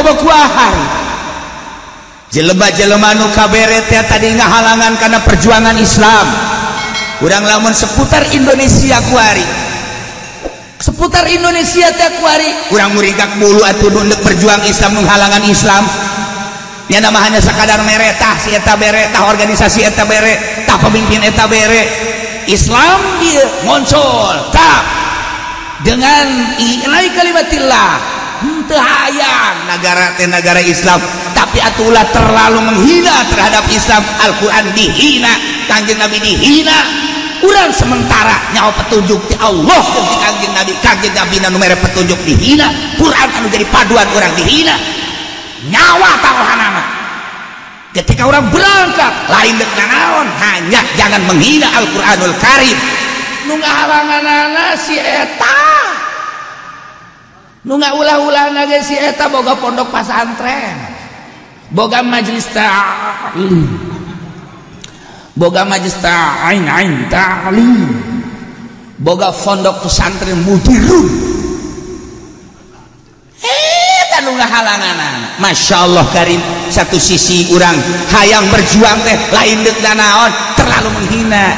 boga kuahar jelema-jelema nu kabere teh tadi ngahalangan karena perjuangan Islam. Urang lamun seputar Indonesia kuari, seputar Indonesia teh kuari urang murigak bulu atuh untuk berjuang Islam menghalangan Islam ya nama hanya sekadar meretah si eta bere tah organisasi eta bere tah pemimpin eta bere Islam dia muncul tah dengan ilai kalimatillah teu hayang negara teh negara Islam tapi atulah terlalu menghina terhadap Islam. Al-Quran dihina, Kanjeng Nabi dihina, urang sementara nyawa petunjuk di Allah dan di Kanjeng Nabi, Kanjeng Nabi nu mere petunjuk dihina, Quran anu jadi paduan orang dihina, nyawa taruhanana. Ketika orang berangkat lain dek naon, hanya jangan menghina Al-Quranul Karim. Nu ngahalanganana si eta, nu ngaulah-ulahna ge si eta boga pondok pasantren, boga majelis ta'lim, boga majelis ta'lim, boga pondok pesantren mudirun. Nu ngahalanganan, masya Allah Karim. Satu sisi orang hayang berjuang teh lain dek danaon terlalu menghina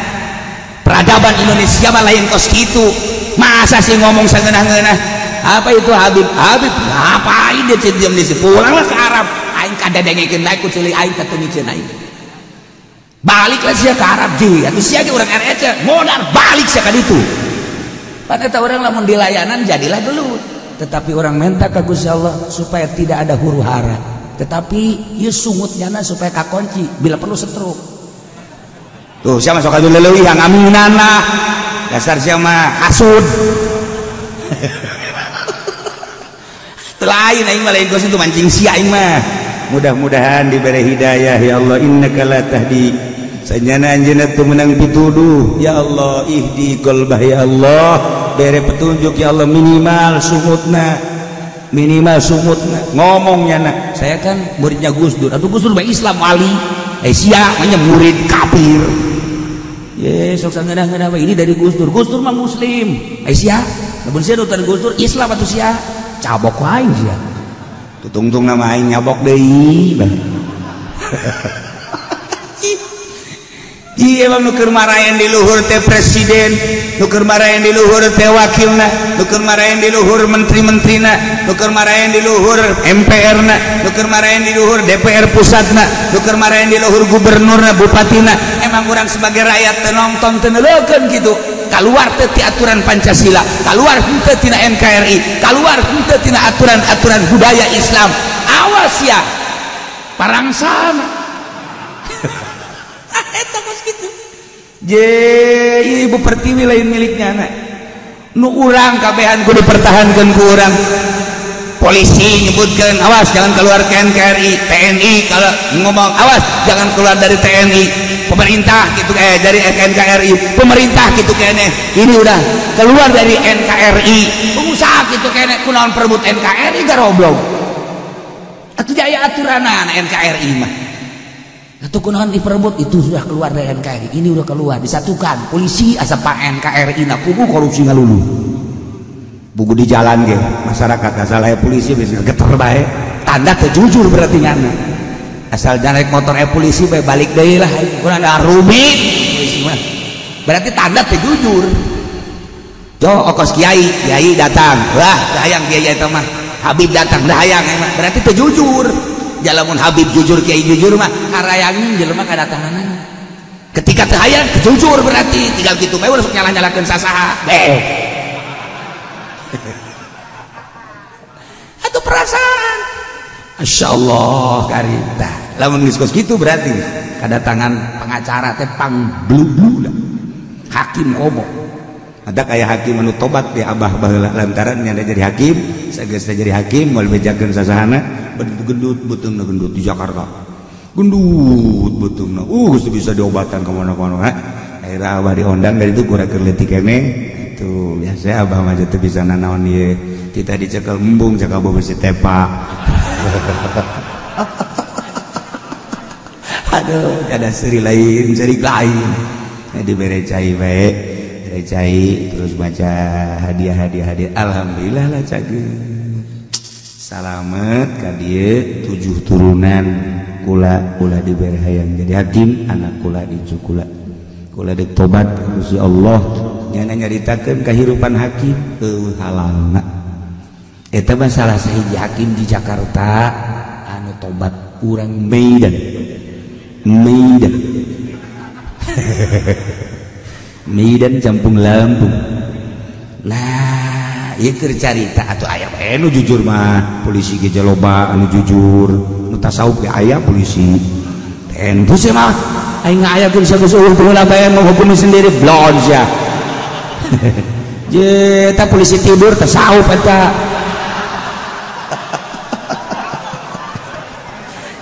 peradaban Indonesia mah lain kos gitu. Masa sih ngomong sangeunah-ngeunah apa itu Habib ngapain dia diam di situ, pulanglah ke Arab aing kada dengekeun bae ku ceuli aing katunikeun aing baliklah sia ke Arab deui atuh sia ge urang RRC modal balik sia ka ditu. Pan eta urang lamun dilayanan jadilah gelut, tetapi orang minta ke Gusti Allah supaya tidak ada huru hara, tetapi ieu sungutnyana supaya kakunci bila perlu setruk. Tuh sia masuk ka leuwih yang aminanna dasar sia mah hasud. Lain aing mah lain kos itu mancing sia aing mah. Mudah-mudahan diberi hidayah ya Allah. Innaka la tahdi, sanyana anjeunna teu meunang pituduh ya Allah. Ihdi qalbah ya Allah, bere petunjuk ya Allah. Minimal sumutna ngomongnya nak saya kan muridnya Gus Dur, atau Gus Dur mah Islam wali sia mah murid kafir. Ye sok sangeunah-ngeunah ini dari Gus Dur mah muslim sia lamun sia nutan Gus Dur Islam atuh sia cabok wae sia tutungtung nama aing nyabok deui. Iya emang nuker marahin di luhur teh presiden, nuker marahin di luhur teh wakilna, nuker marahin di luhur menteri-menterina, nuker marahin di luhur MPR-na, nuker marahin di luhur DPR pusatna, nuker marahin di luhur gubernurna, bupatina. Emang orang sebagai rakyat teu nonton teu neuleukkeun kitu. Kaluar teh ti aturan Pancasila, kaluar henteu tina NKRI, kaluar henteu tina aturan-aturan budaya Islam. Awas ya, parangsana. Eta kos kitu. Je ibu pertiwi lain miliknya anak. Nu urang kabehan kudu dipertahankeun ku urang. Polisi nyebutkeun awas jangan keluar ke NKRI, TNI kalau ngomong awas jangan keluar dari TNI. Pemerintah gitu dari NKRI, pemerintah gitu kene. Ini udah keluar dari NKRI. Pengusaha gitu kene kunaon perebut NKRI garoblok. Atuh jaya aturanna NKRI mah. Atau kunaon diperebut itu sudah keluar dari NKRI, ini udah keluar disatukan polisi asap NKRI na pugu korupsi ngalulu buku di jalan ge masyarakat asal aya polisi bisa geter bae tanda teu jujur berarti ngana asal naik motor polisi bae balik deui lah kurang ada rumit berarti tanda teu jujur. Jo okos kiai datang wah hayang kiai eta mah Habib datang dah hayang berarti teu jujur. Jalamun Habib jujur kiai jujur mah harayangin jelema kadatanganan. Ketika teu hayang jujur berarti tinggal kitu bae urang nyalah-nyalahkeun sasaha. Atuh perasaan. Masyaallah Karim tah. Lamun geus kitu berarti kadatangan pengacara teh pangblublu hakim komo. Ada kayak hakim anu tobat di abah baheula lantaran nyanda jadi hakim, sageus jadi hakim moal bejakeun sasahana gendut beutungna gendut di Jakarta. Gendut beutungna. Geus bisa diobatan ka mana-mana. Akhirnya abah diondang dari itu kurang leutik kene. Tuh biasa abah mah teu bisa nanaon ieu. Kita dicekel embung cek abah besi tepa. Aduh, ada seri lain. Dibere cai bae. Cai terus baca hadiah. Alhamdulillah lah cageun salamet ka dieu 7 turunan kula dibere hayang jadi hakim anak kula dicukula kula dek tobat ka Gusti Allah nyana nyaritakeun kahirupan hakim halalna eta mah salah sahiji hakim di Jakarta anu tobat urang Medan Medan Campung Lampung lah ieu keur carita atuh aya bae nu jujur mah polisi ge loba anu jujur nu tasawuf ge aya polisi tentu sih mah aing ngayakeun sageus eueuh tuluy bae menghukumi sendiri blon sia je eta polisi tidur tasawuf eta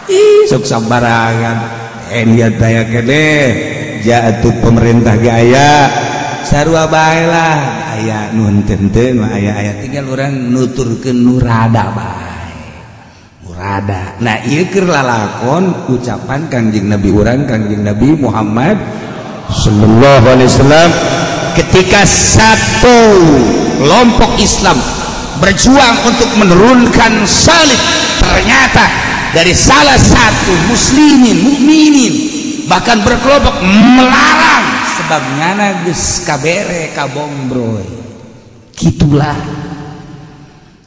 ih sok sambarangan lihat daya kene jatuh pemerintah gaya sarua bae lah aya nu henteu mah aya tinggal urang nuturkeun nurada bae murada nah ieu keur lalakon ucapan Kangjeng Nabi urang Kangjeng Nabi Muhammad sallallahu alaihi wasallam ketika satu kelompok Islam berjuang untuk menurunkan salib ternyata dari salah satu muslimin mukminin bahkan berkelompok melarang sebab ngana geus kabere kabombroy kitulah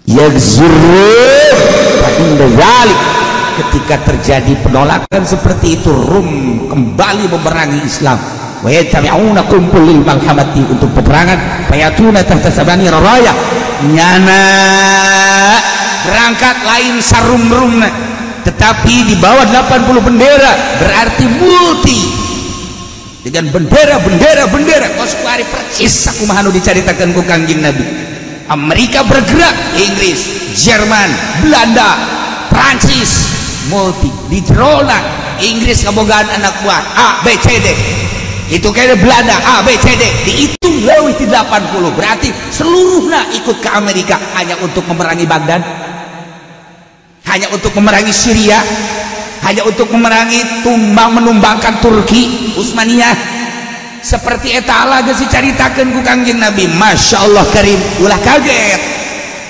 yagzuru fa inda zalik ketika terjadi penolakan seperti itu Rum kembali memerangi Islam wa yatabi'una kumpul lil malhamati untuk peperangan fayatuna tahta sabani raya nyana berangkat lain sarum-rumna tetapi di bawah 80 bendera berarti multi dengan bendera kos kuari percis sakumaha nu dicaritakeun ku Kangjeng Nabi Amerika bergerak Inggris Jerman Belanda Prancis multi di jerona Inggris kabogaan anak buah A B C D itu kayaknya Belanda A B C D dihitung leuwih ti 80 berarti seluruhnya ikut ke Amerika hanya untuk memerangi Baghdad hanya untuk memerangi Syria hanya untuk memerangi menumbangkan Turki Utsmaniyah seperti eta Allah geus dicaritakeun ku Kangjeng Nabi Masya Allah karim ulah kaget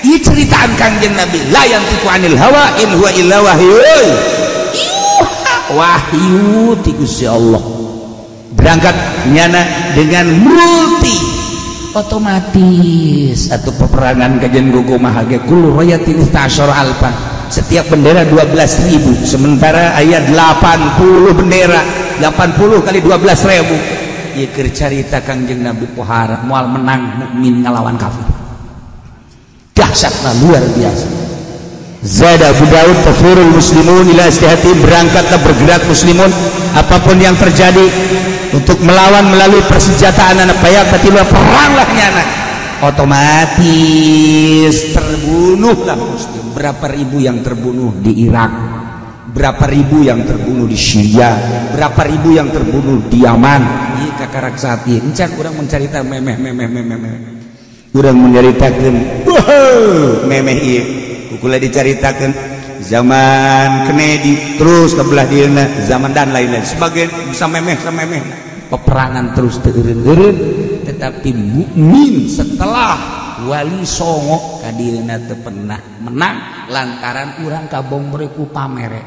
ieu ceritaan Kangjeng Nabi la yantiqu anil hawa in huwa illa wahyu ti Gusti Allah berangkat nyana dengan multi otomatis atau peperangan kajian gugu mahage kullu rayatin istashar alfa setiap bendera 12.000 sementara ayat 80 bendera 80 kali 12.000 ieu keur carita Kangjeng Nabi pohara moal menang mukmin ngalawan kafir dahsyatna luar biasa zada Abu Daud tafurul muslimun ila istihati berangkatlah bergerak muslimun apapun yang terjadi untuk melawan melalui persenjataan anak payak katilu peranglah nyana otomatis terbunuhlah muslim berapa ribu yang terbunuh di Irak berapa ribu yang terbunuh di Syria berapa ribu yang terbunuh di Yaman ieu kakarak saat ieu encan urang mencarita memeh urang menceritakeun memeh ieu kukula dicaritakeun zaman Kennedy terus kebelah dieuna zaman dan lain-lain sebagian bisa memeh peperangan terus teu eureun tetapi mukmin setelah wali songo kadieuna teu pernah menang lantaran urang kabombroy ku pamere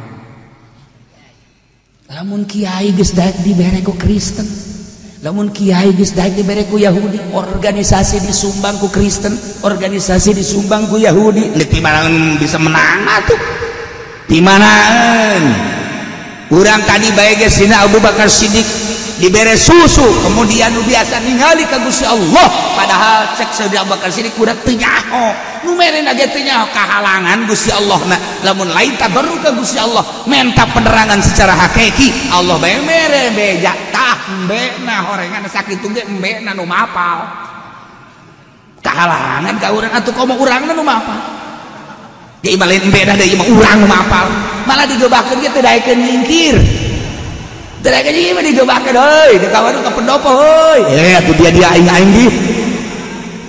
lamun kiai geus daek dibere ku Kristen lamun kiai geus daek dibere ku Yahudi organisasi disumbang ku Kristen organisasi disumbang ku Yahudi leuwih manang bisa menang atuh di manaan urang tadi bae geus dina Abu Bakar Siddiq dibere susu kemudian nu biasa ningali ka Gusti Allah padahal cek Sayyidina Abu Bakar Siddiq udah teu nyaho nu merena ge teu nyaho kahalangan Gusti Allah na lamun lain tabarruk ka Gusti Allah minta penerangan secara hakiki Allah bae mere beja tah embena horengan sakitu ge embena nu mapal kahalangan ka urang atuh komo urangna nu mapal ge ibalain embena deui mah urang nu mapal malah digebakeun ge teu daekeun nyingkir terus ini mah digebakeun heuy di kawan ka pendopo heuy atuh dia aing di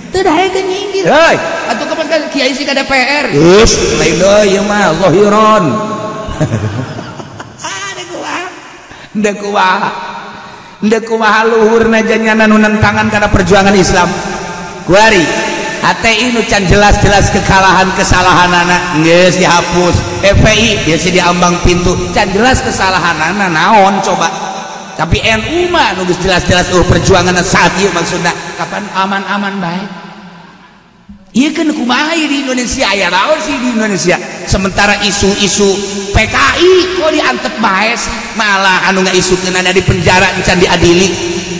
teu daekeun nyinggir heuy atuh kapan kiai si ka DPR geus lain deui ieu mah zahiron ndeu kumaha luhurna janyana nu nentangan kana perjuangan Islam kuari HTI nu can jelas-jelas kesalahan anak geus dihapus. FPI biasa diambang pintu can jelas kesalahan anak naon coba. Tapi NU mah nu geus jelas-jelas perjuangan saat ieu maksudna kapan aman-aman bae. Iya kan kumaha di Indonesia aya naon sih di Indonesia sementara isu-isu PKI kok diantep bae sih malah anu ngaisukeun ada di penjara can diadili.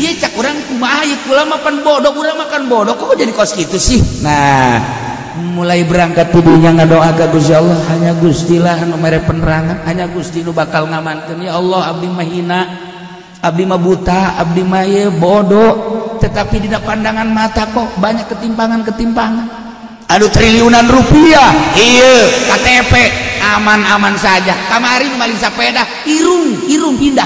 Iya cak urang kumaha ieu kula makan bodoh urang makan bodoh kok jadi kos kitu sih. Nah mulai berangkat tuduhnya ngadoa ka Gusti Allah hanya Gusti lah anu mere penerangan hanya Gusti nu bakal ngamankeun ya Allah abdi mah hina abdi mah buta abdi mah ye bodoh tetapi di pandangan mata kok banyak ketimpangan aduh triliunan rupiah iya KTP aman-aman saja kemarin maling sepeda irung pindah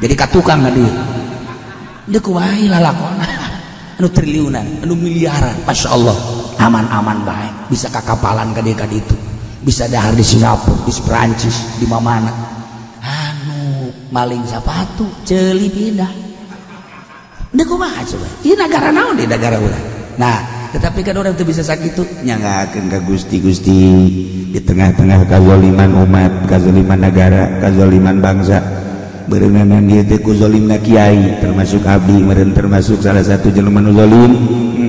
jadi katukang hadir dia kumaha lalakona anu triliunan anu miliaran Masya Allah aman-aman baik bisa kakapalan ka ditu bisa dahar di Singapura di Perancis di mamana anu maling sepatu ceuli pindah dia kumaha coba ini negara naon di negara urang nah tetapi kan orang tuh bisa sakit tuh nyangakeun ka Gusti di tengah-tengah kazaliman umat kazaliman negara kazaliman bangsa berenganan ieu teh ku zalimna kiai termasuk abdi meureun termasuk salah satu jelema nu zalim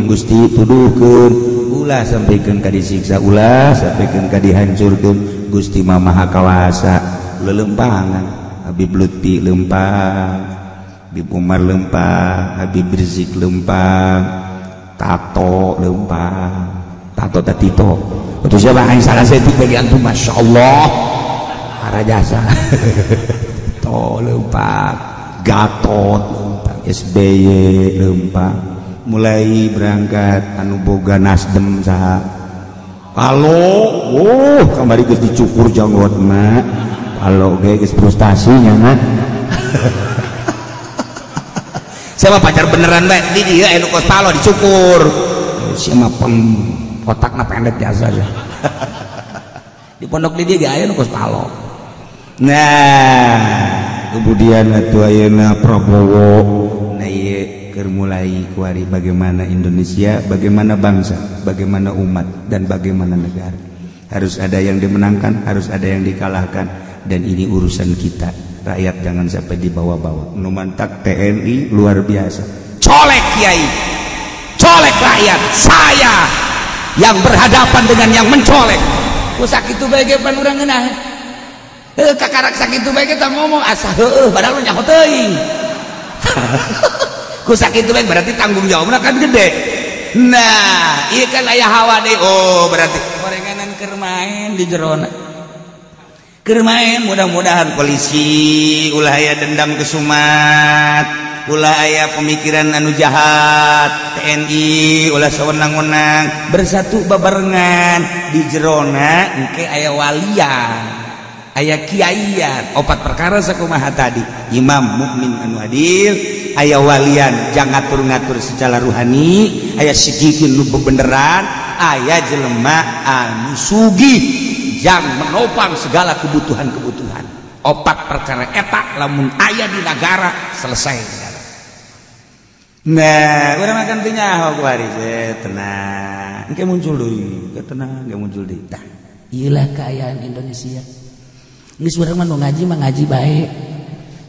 Gusti tuduhkeun ulah sampikeun ka disiksa ulah sampikeun ka dihancurkeun Gusti mah maha kawasa lelempangan Habib Lutfi lempang Habib Umar lempang Habib Rizik lempang Tato lempang Tato Tatito itu siapa yang salah setik bagi antum Masya Allah para jasa Tato lempang Gatot lempang SBY lempang mulai berangkat anu boga Nasdem saha halo kamari geus dicukur janggot mah halo geus frustasinya mah siapa pacar beneran bae di dia anu kos palo dicukur siapa otakna pendek biasa aja di pondok di dia aya anu kos palo nah kemudian atuh ayeuna Prabowo nah ieu keur mulai kuari bagaimana Indonesia bagaimana bangsa bagaimana umat dan bagaimana negara harus ada yang dimenangkan harus ada yang dikalahkan dan ini urusan kita rakyat jangan sampai dibawa-bawa nu mantak TNI luar biasa colek kiai colek rakyat saya yang berhadapan dengan yang mencolek ku sakitu bae ge pan urang ngeunah kakarak sakitu bae kita ngomong asa heueuh padahal nyaho teuing ku sakitu bae berarti tanggung jawabna kan gede nah ieu kan aya hawa deui oh berarti gorenganan keur main di jerona keur main mudah-mudahan polisi ulah aya dendam kesumat ulah aya pemikiran anu jahat TNI ulah sawenang-wenang bersatu babarengan di jerona engke aya walian aya kiaian opat perkara sakumaha tadi imam mukmin anu adil aya walian jang ngatur-ngatur secara ruhani aya sigikin nu bebeneran aya jelema anu sugih yang menopang segala kebutuhan-kebutuhan opat perkara eta lamun aya di negara selesai negara nah urang makan teu nyaho kuari tenang engke muncul deui tenang engke muncul deui tah ieu lah kaayaan Indonesia geus urang mah nu ngaji mah ngaji bae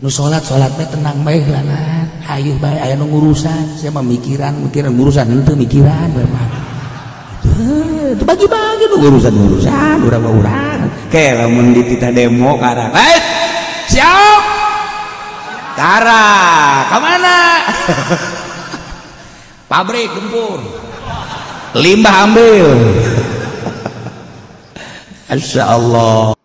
nu salat bae tenang bae langan hayuh bae aya nu ngurusan saya mah mikiran ngurusan henteu mikiran bae mah bagi-bagi lu urusan urang kayak lamun di titah demo karang siap karang kemana pabrik gempur limbah ambil Insya Allah